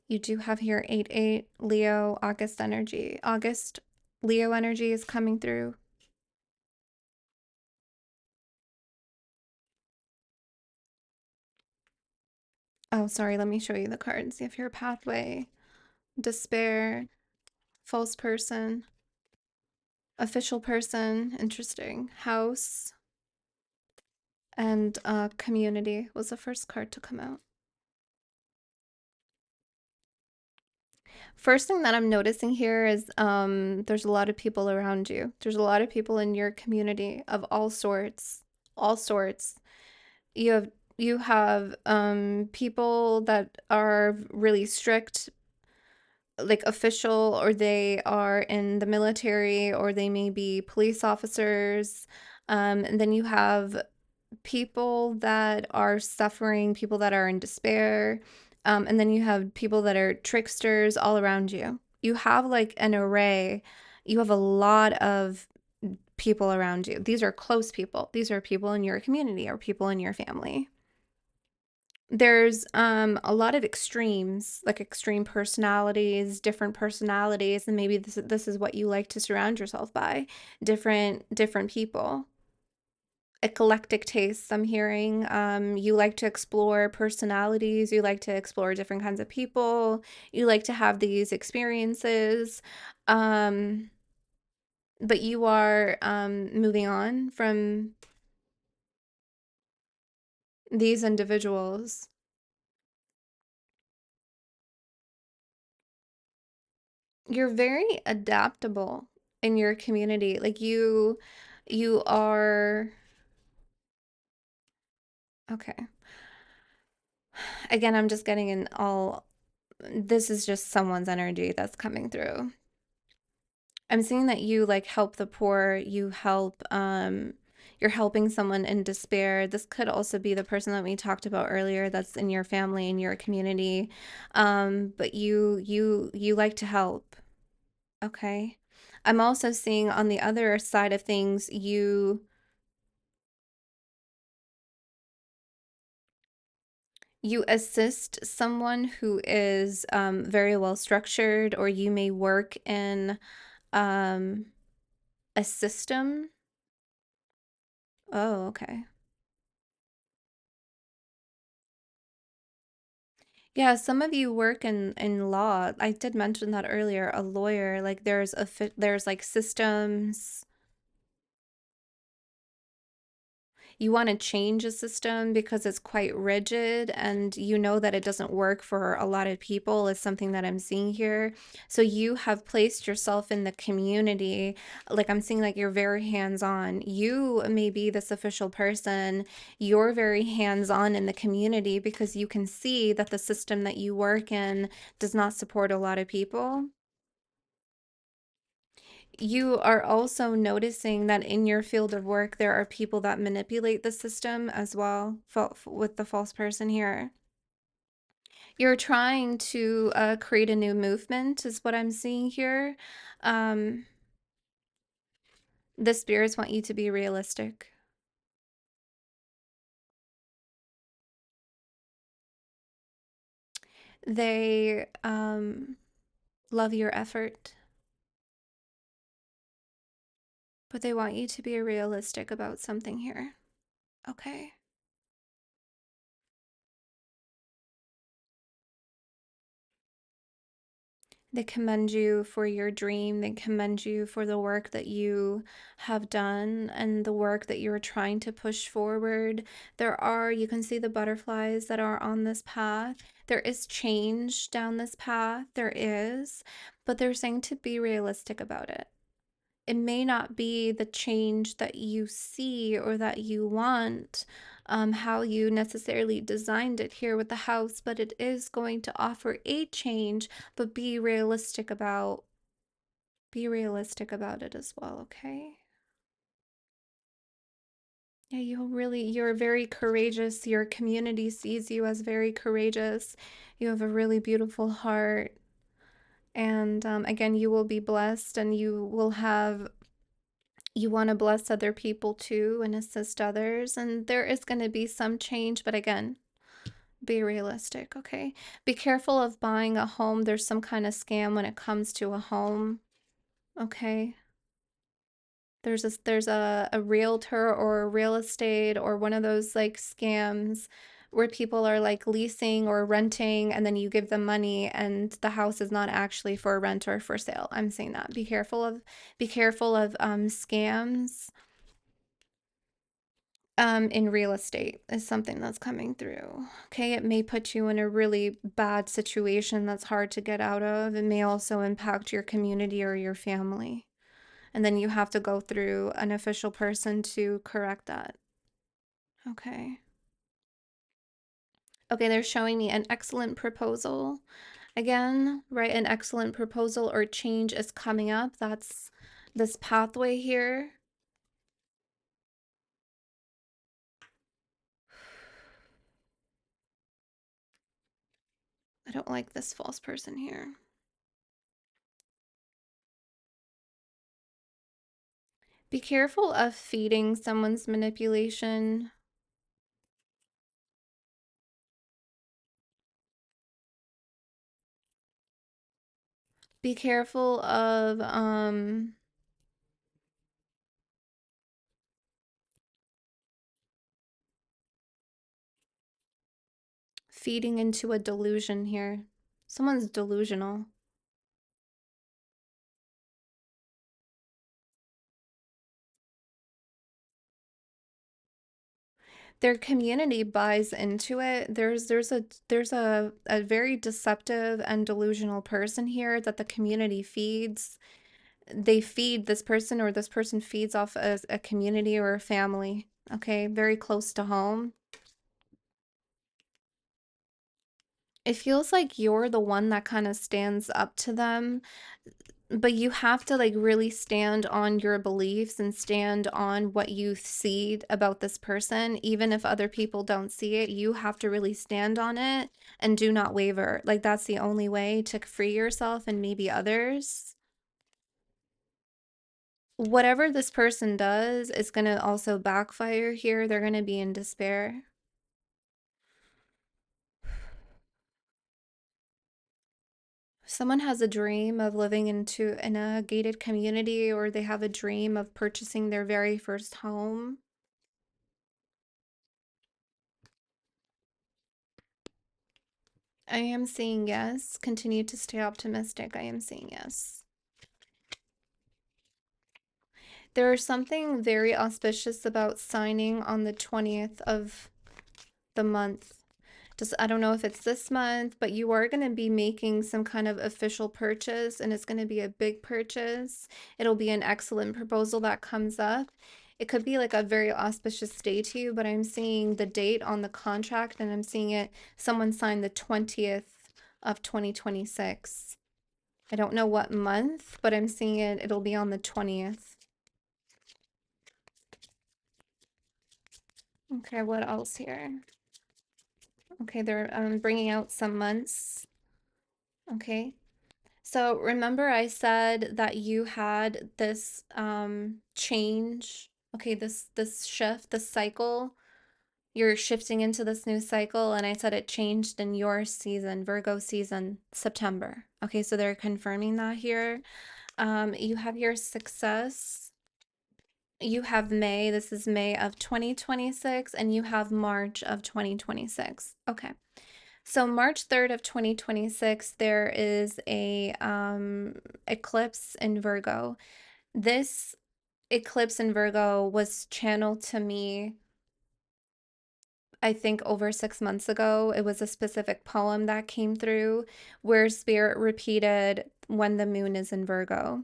You do have here 8, 8, Leo, August energy. August, Leo energy is coming through. Oh, sorry. Let me show you the cards. You have here pathway, despair, false person, official person. Interesting. House. And community was the first card to come out. First thing that I'm noticing here is there's a lot of people around you. There's a lot of people in your community of all sorts, all sorts. You have you have people that are really strict, like official, or they are in the military, or they may be police officers. And then you have people that are suffering, people that are in despair, and then you have people that are tricksters all around you. You have like an array. You have a lot of people around you. These are close people. These are people in your community or people in your family. There's a lot of extremes, like extreme personalities, different personalities, and maybe this is what you like to surround yourself by, different people. Eclectic tastes, I'm hearing. You like to explore personalities, you like to explore different kinds of people, you like to have these experiences. Um, but you are moving on from these individuals. You're very adaptable in your community. Like you are okay. Again, I'm just getting in all this is just someone's energy that's coming through. I'm seeing that you like help the poor, you help you're helping someone in despair. This could also be the person that we talked about earlier that's in your family, in your community. But you like to help. Okay. I'm also seeing on the other side of things, you assist someone who is very well structured, or you may work in um, a system. Oh, okay. Yeah, some of you work in law. I did mention that earlier, a lawyer. Like there's like systems. You want to change a system because it's quite rigid and you know that it doesn't work for a lot of people is something that I'm seeing here. So you have placed yourself in the community. Like I'm seeing like you're very hands-on. You may be this official person. You're very hands-on in the community because you can see that the system that you work in does not support a lot of people. You are also noticing that in your field of work, there are people that manipulate the system as well, with the false person here. You're trying to create a new movement, is what I'm seeing here. Um, the spirits want you to be realistic. They love your effort, but they want you to be realistic about something here. Okay. They commend you for your dream. They commend you for the work that you have done and the work that you're trying to push forward. You can see the butterflies that are on this path. There is change down this path. There is, but they're saying to be realistic about it. It may not be the change that you see or that you want, how you necessarily designed it here with the house, but it is going to offer a change, but be realistic about it as well, okay? Yeah, you're very courageous. Your community sees you as very courageous. You have a really beautiful heart. And again, you will be blessed and you want to bless other people too and assist others. And there is going to be some change, but again, be realistic, okay? Be careful of buying a home. There's some kind of scam when it comes to a home, okay? There's a realtor or a real estate or one of those like scams where people are like leasing or renting and then you give them money and the house is not actually for rent or for sale. I'm saying that. Be careful of scams. In real estate is something that's coming through. Okay, it may put you in a really bad situation that's hard to get out of. It may also impact your community or your family. And then you have to go through an official person to correct that. Okay. Okay, they're showing me an excellent proposal. Again, right? An excellent proposal or change is coming up. That's this pathway here. I don't like this false person here. Be careful of feeding someone's manipulation. Be careful of feeding into a delusion here. Someone's delusional. Their community buys into it. There's a very deceptive and delusional person here that the community feeds. They feed this person, or this person feeds off a community or a family. Okay, very close to home. It feels like you're the one that kind of stands up to them, but you have to like really stand on your beliefs and stand on what you see about this person. Even if other people don't see it, you have to really stand on it and do not waver. Like that's the only way to free yourself and maybe others. Whatever this person does is going to also backfire here. They're going to be in despair. Someone has a dream of living in a gated community, or they have a dream of purchasing their very first home. I am seeing yes. Continue to stay optimistic. I am seeing yes. There is something very auspicious about signing on the 20th of the month. Just, I don't know if it's this month, but you are going to be making some kind of official purchase, and it's going to be a big purchase. It'll be an excellent proposal that comes up. It could be like a very auspicious day to you, but I'm seeing the date on the contract, and I'm seeing it, someone signed the 20th of 2026. I don't know what month, but I'm seeing it'll be on the 20th. Okay, what else here? Okay, they're bringing out some months. Okay. So remember I said that you had this change, okay, this shift, this cycle. You're shifting into this new cycle, and I said it changed in your season, Virgo season, September. Okay, so they're confirming that here. You have your success. You have May, this is May of 2026, and you have March of 2026. Okay. So March 3rd of 2026, there is a eclipse in Virgo. This eclipse in Virgo was channeled to me, I think, over 6 months ago. It was a specific poem that came through where Spirit repeated, "When the moon is in Virgo."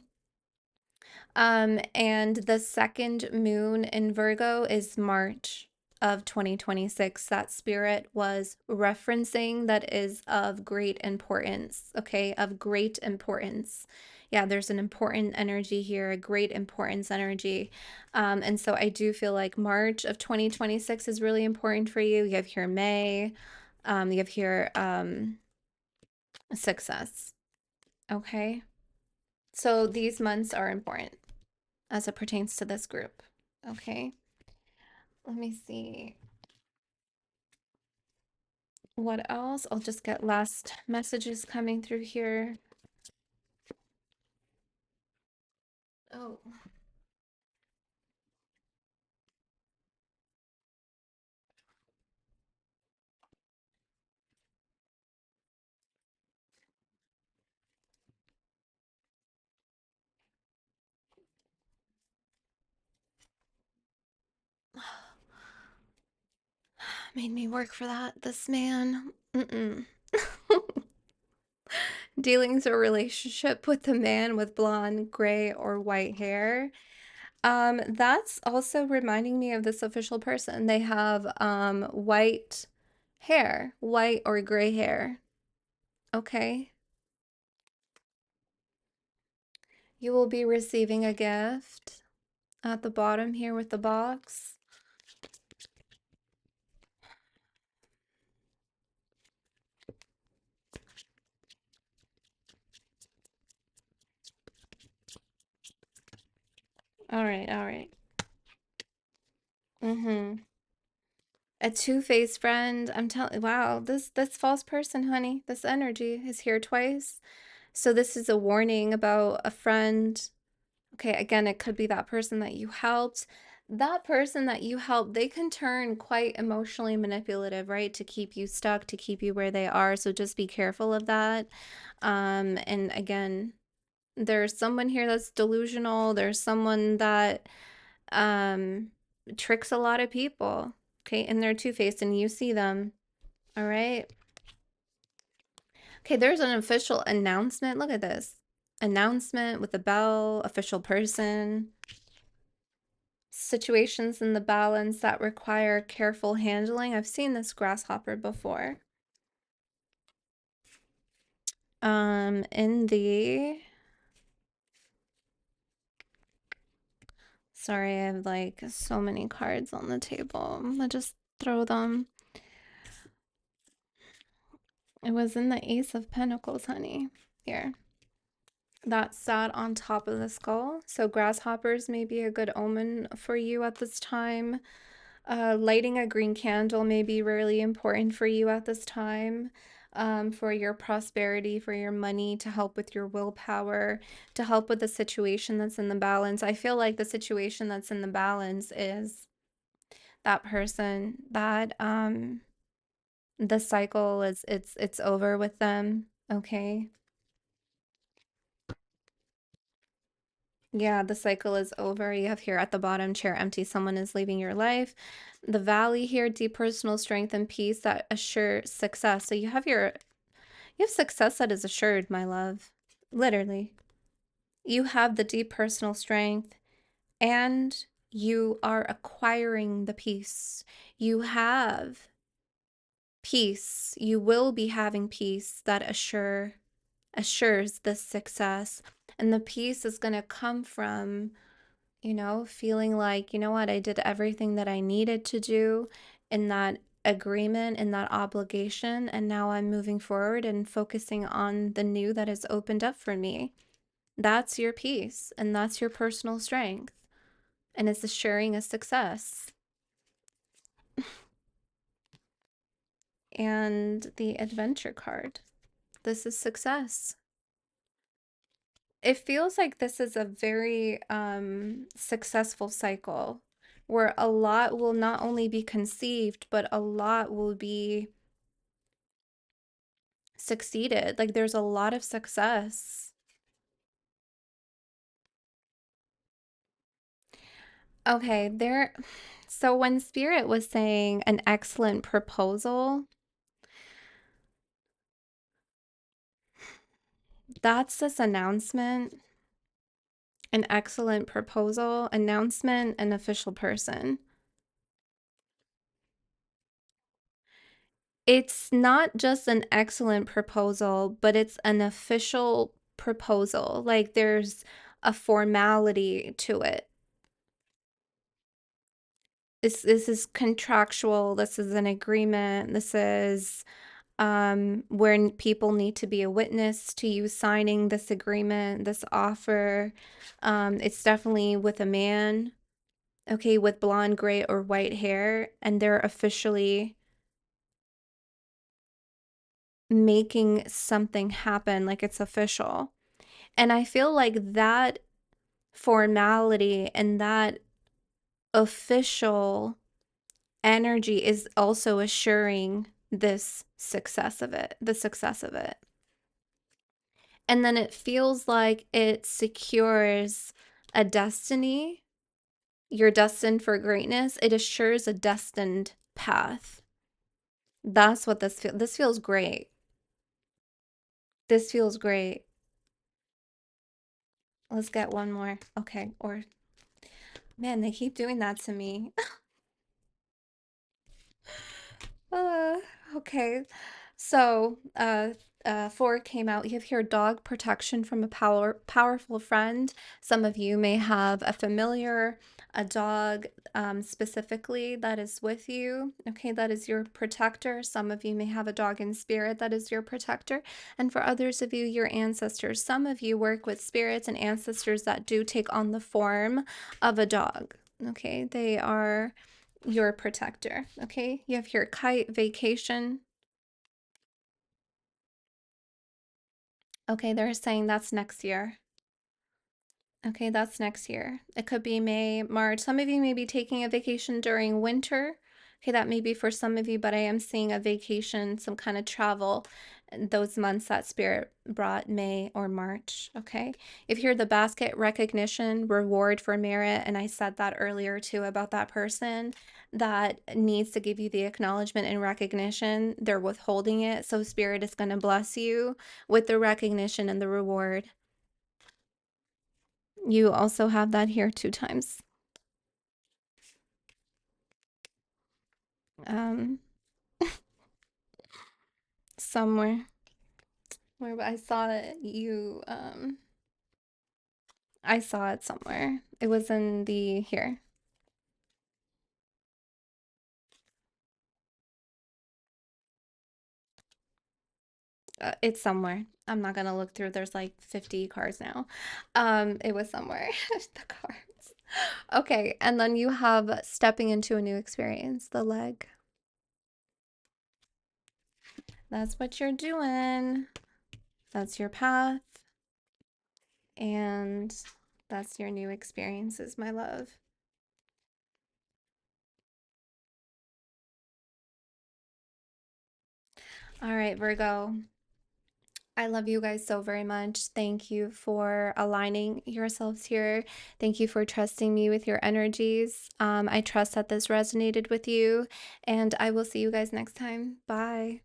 And the second moon in Virgo is March of 2026 that Spirit was referencing, that is of great importance, okay? Of great importance. Yeah, there's an important energy here, a great importance energy. And so I do feel like March of 2026 is really important for you. You have here May, you have here success, okay? So these months are important as it pertains to this group. Okay, let me see what else. I'll just get last messages coming through here. Oh, made me work for that. This man. Mm-mm. Dealings or relationship with a man with blonde, gray, or white hair. That's also reminding me of this official person. They have white hair, white or gray hair. Okay. You will be receiving a gift at the bottom here with the box. All right, all right. Mm-hmm. A two-faced friend. I'm telling, wow, this false person, honey, this energy is here twice. So this is a warning about a friend. Okay, again, it could be that person that you helped. That person that you helped, they can turn quite emotionally manipulative, right? To keep you stuck, to keep you where they are. So just be careful of that. And again, there's someone here that's delusional. There's someone that um tricks a lot of people. Okay, and they're two-faced and you see them. All right. Okay, there's an official announcement. Look at this. Announcement with a bell, official person. Situations in the balance that require careful handling. I've seen this grasshopper before. In the sorry, I have like so many cards on the table. I just throw them. It was in the Ace of Pentacles, honey. Here. That sat on top of the skull. So grasshoppers may be a good omen for you at this time. Lighting a green candle may be really important for you at this time, for your prosperity, for your money, to help with your willpower, to help with the situation that's in the balance. I feel like the situation that's in the balance is that person that the cycle is it's over with them, okay? Yeah, the cycle is over. You have here at the bottom, chair empty, someone is leaving your life. The valley here, deep personal strength and peace that assure success. So you have success that is assured, my love. Literally. You have the deep personal strength and you are acquiring the peace. You have peace. You will be having peace that assures this success. And the peace is going to come from feeling like, you know what, I did everything that I needed to do in that agreement, in that obligation, and now I'm moving forward and focusing on the new that has opened up for me. That's your peace, and that's your personal strength, and it's assuring a success. And the adventure card. This is success. It feels like this is a very successful cycle where a lot will not only be conceived, but a lot will be succeeded. Like there's a lot of success. Okay, so when Spirit was saying an excellent proposal, that's this announcement, an excellent proposal, announcement, an official person. It's not just an excellent proposal, but it's an official proposal. Like there's a formality to it. This is contractual. This is an agreement. This is where people need to be a witness to you signing this agreement, this offer. It's definitely with a man, okay, with blonde, gray, or white hair, and they're officially making something happen, like it's official. And I feel like that formality and that official energy is also assuring this success of it, the success of it. And then it feels like it secures a destiny. You're destined for greatness. It assures a destined path. That's what this feels great. This feels great. Let's get one more. Okay. Or man, they keep doing that to me. Uh, okay. So, four came out. You have here dog protection from a powerful friend. Some of you may have a familiar, a dog specifically that is with you. Okay, that is your protector. Some of you may have a dog in spirit that is your protector. And for others of you, your ancestors. Some of you work with spirits and ancestors that do take on the form of a dog. Okay, they are your protector. Okay, you have your kite vacation. Okay, they're saying that's next year. Okay, that's next year. It could be May, March. Some of you may be taking a vacation during winter. Okay, that may be for some of you, but I am seeing a vacation, some kind of travel in those months that Spirit brought, May or March. Okay, if you're the basket recognition, reward for merit, and I said that earlier too about that person that needs to give you the acknowledgement and recognition, they're withholding it. So Spirit is going to bless you with the recognition and the reward. You also have that here 2 times. Um, somewhere where I saw it, I saw it somewhere. It was in the here. It's somewhere. I'm not gonna look through. There's like 50 cards now. It was somewhere. The cards. Okay, and then you have stepping into a new experience, the leg. That's what you're doing. That's your path. And that's your new experiences, my love. All right, Virgo. I love you guys so very much. Thank you for aligning yourselves here. Thank you for trusting me with your energies. I trust that this resonated with you, and I will see you guys next time. Bye.